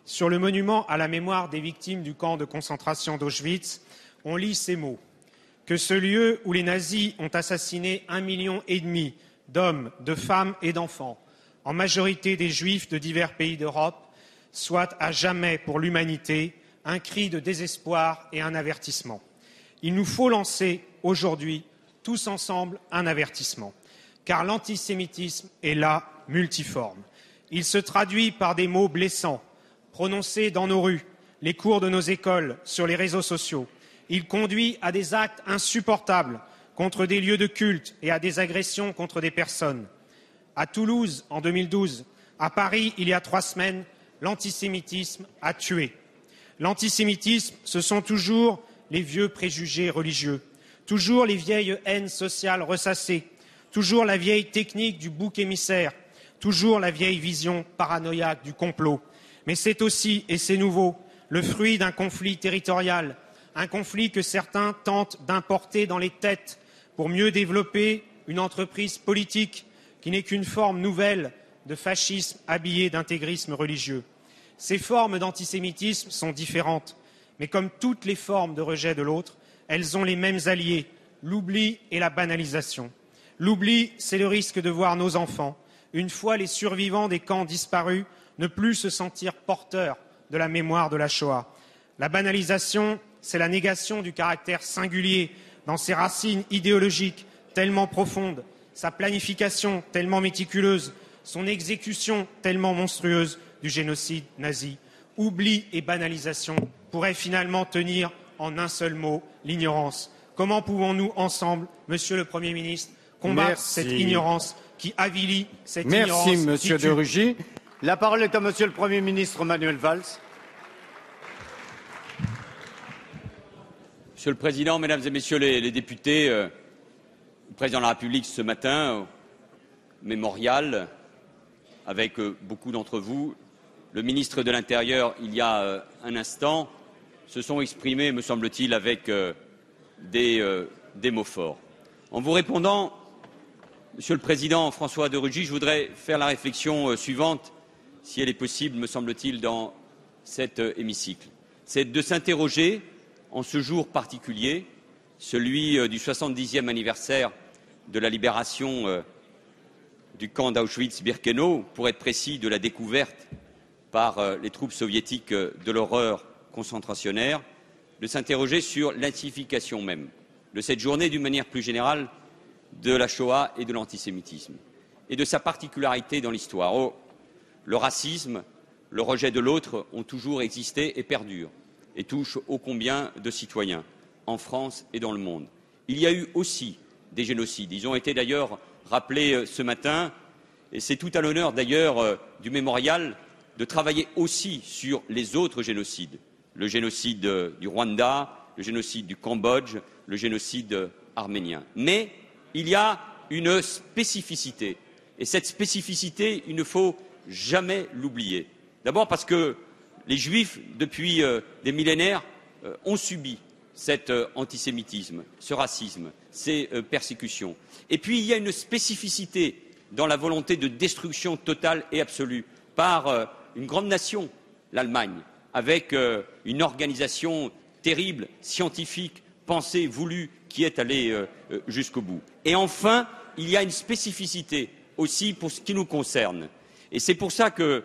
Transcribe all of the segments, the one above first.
Sur le monument à la mémoire des victimes du camp de concentration d'Auschwitz, on lit ces mots. Que ce lieu où les nazis ont assassiné 1,5 million d'hommes, de femmes et d'enfants, en majorité des juifs de divers pays d'Europe, soit à jamais pour l'humanité un cri de désespoir et un avertissement. Il nous faut lancer aujourd'hui, tous ensemble, un avertissement, car l'antisémitisme est là, multiforme. Il se traduit par des mots blessants, prononcés dans nos rues, les cours de nos écoles, sur les réseaux sociaux. Il conduit à des actes insupportables contre des lieux de culte et à des agressions contre des personnes. À Toulouse, en 2012, à Paris, il y a 3 semaines, l'antisémitisme a tué. L'antisémitisme, ce sont toujours les vieux préjugés religieux, toujours les vieilles haines sociales ressassées, toujours la vieille technique du bouc émissaire, toujours la vieille vision paranoïaque du complot. Mais c'est aussi, et c'est nouveau, le fruit d'un conflit territorial, un conflit que certains tentent d'importer dans les têtes pour mieux développer une entreprise politique qui n'est qu'une forme nouvelle de fascisme habillé d'intégrisme religieux. Ces formes d'antisémitisme sont différentes, mais comme toutes les formes de rejet de l'autre, elles ont les mêmes alliés, l'oubli et la banalisation. L'oubli, c'est le risque de voir nos enfants, une fois les survivants des camps disparus, ne plus se sentir porteurs de la mémoire de la Shoah. La banalisation, c'est la négation du caractère singulier dans ses racines idéologiques tellement profondes, sa planification tellement méticuleuse, son exécution tellement monstrueuse du génocide nazi. Oubli et banalisation pourraient finalement tenir en un seul mot, l'ignorance. Comment pouvons-nous ensemble, Monsieur le Premier ministre, combattre cette ignorance qui avilit, cette ignorance Merci, Monsieur qui tue. de Rugy. La parole est à Monsieur le Premier ministre Manuel Valls. Monsieur le Président, Mesdames et Messieurs les députés, le Président de la République ce matin, au mémorial, avec beaucoup d'entre vous, le ministre de l'Intérieur, il y a un instant, se sont exprimés, me semble-t-il, avec des mots forts. En vous répondant, Monsieur le Président François de Rugy, je voudrais faire la réflexion suivante, si elle est possible, me semble-t-il, dans cet hémicycle. C'est de s'interroger, en ce jour particulier, celui du 70e anniversaire de la libération du camp d'Auschwitz-Birkenau, pour être précis, de la découverte par les troupes soviétiques de l'horreur concentrationnaire, de s'interroger sur l'insignification même de cette journée, d'une manière plus générale, de la Shoah et de l'antisémitisme, et de sa particularité dans l'histoire. Oh, le racisme, le rejet de l'autre ont toujours existé et perdurent, et touchent ô combien de citoyens, en France et dans le monde. Il y a eu aussi des génocides. Ils ont été d'ailleurs rappelés ce matin, et c'est tout à l'honneur d'ailleurs du mémorial de travailler aussi sur les autres génocides. Le génocide du Rwanda, le génocide du Cambodge, le génocide arménien. Mais il y a une spécificité, et cette spécificité, il ne faut jamais l'oublier. D'abord parce que les Juifs, depuis des millénaires, ont subi cet antisémitisme, ce racisme, ces persécutions. Et puis il y a une spécificité dans la volonté de destruction totale et absolue par une grande nation, l'Allemagne, avec une organisation terrible, scientifique, pensée, voulue, qui est allée jusqu'au bout. Et enfin, il y a une spécificité aussi pour ce qui nous concerne. Et c'est pour ça que,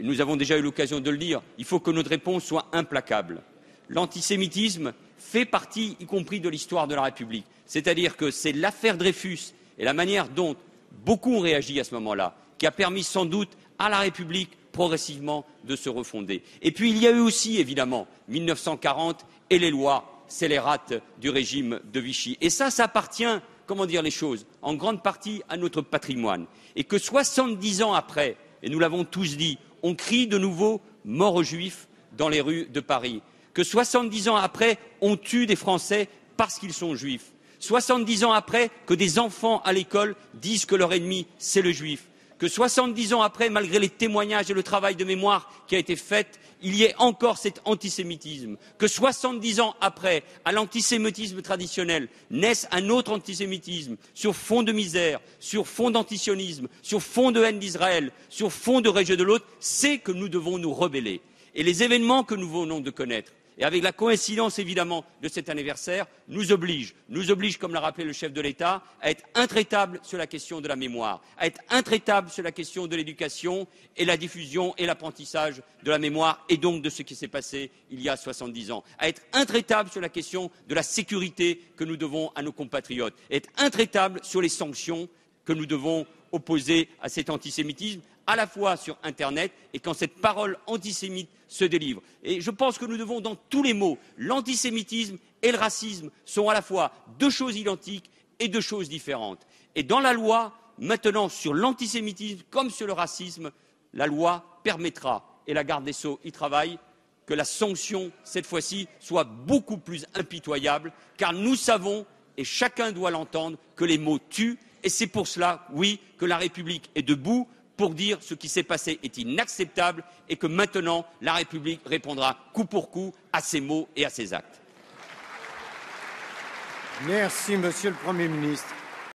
nous avons déjà eu l'occasion de le dire, il faut que notre réponse soit implacable. L'antisémitisme fait partie, y compris de l'histoire de la République. C'est-à-dire que c'est l'affaire Dreyfus et la manière dont beaucoup ont réagi à ce moment-là qui a permis sans doute à la République progressivement de se refonder. Et puis il y a eu aussi, évidemment, 1940 et les lois scélérates du régime de Vichy. Et ça appartient, comment dire les choses, en grande partie à notre patrimoine. Et que 70 ans après, et nous l'avons tous dit, on crie de nouveau mort aux Juifs dans les rues de Paris. Que 70 ans après, on tue des Français parce qu'ils sont juifs. 70 ans après, que des enfants à l'école disent que leur ennemi, c'est le juif. Que 70 ans après, malgré les témoignages et le travail de mémoire qui a été fait, il y ait encore cet antisémitisme. Que 70 ans après, à l'antisémitisme traditionnel, naisse un autre antisémitisme sur fond de misère, sur fond d'antisionisme, sur fond de haine d'Israël, sur fond de rejet de l'autre, c'est que nous devons nous rebeller. Et les événements que nous venons de connaître, et avec la coïncidence évidemment de cet anniversaire, nous obligent, comme l'a rappelé le chef de l'État, à être intraitables sur la question de la mémoire, à être intraitables sur la question de l'éducation et la diffusion et l'apprentissage de la mémoire et donc de ce qui s'est passé il y a 70 ans, à être intraitables sur la question de la sécurité que nous devons à nos compatriotes, à être intraitables sur les sanctions que nous devons opposer à cet antisémitisme, à la fois sur Internet et quand cette parole antisémite se délivre. Et je pense que nous devons, dans tous les mots, l'antisémitisme et le racisme sont à la fois deux choses identiques et deux choses différentes. Et dans la loi, maintenant, sur l'antisémitisme comme sur le racisme, la loi permettra, et la garde des Sceaux y travaille, que la sanction, cette fois-ci, soit beaucoup plus impitoyable, car nous savons, et chacun doit l'entendre, que les mots tuent, et c'est pour cela, oui, que la République est debout, pour dire ce qui s'est passé est inacceptable et que maintenant la République répondra coup pour coup à ces mots et à ces actes. Merci, Monsieur le Premier ministre.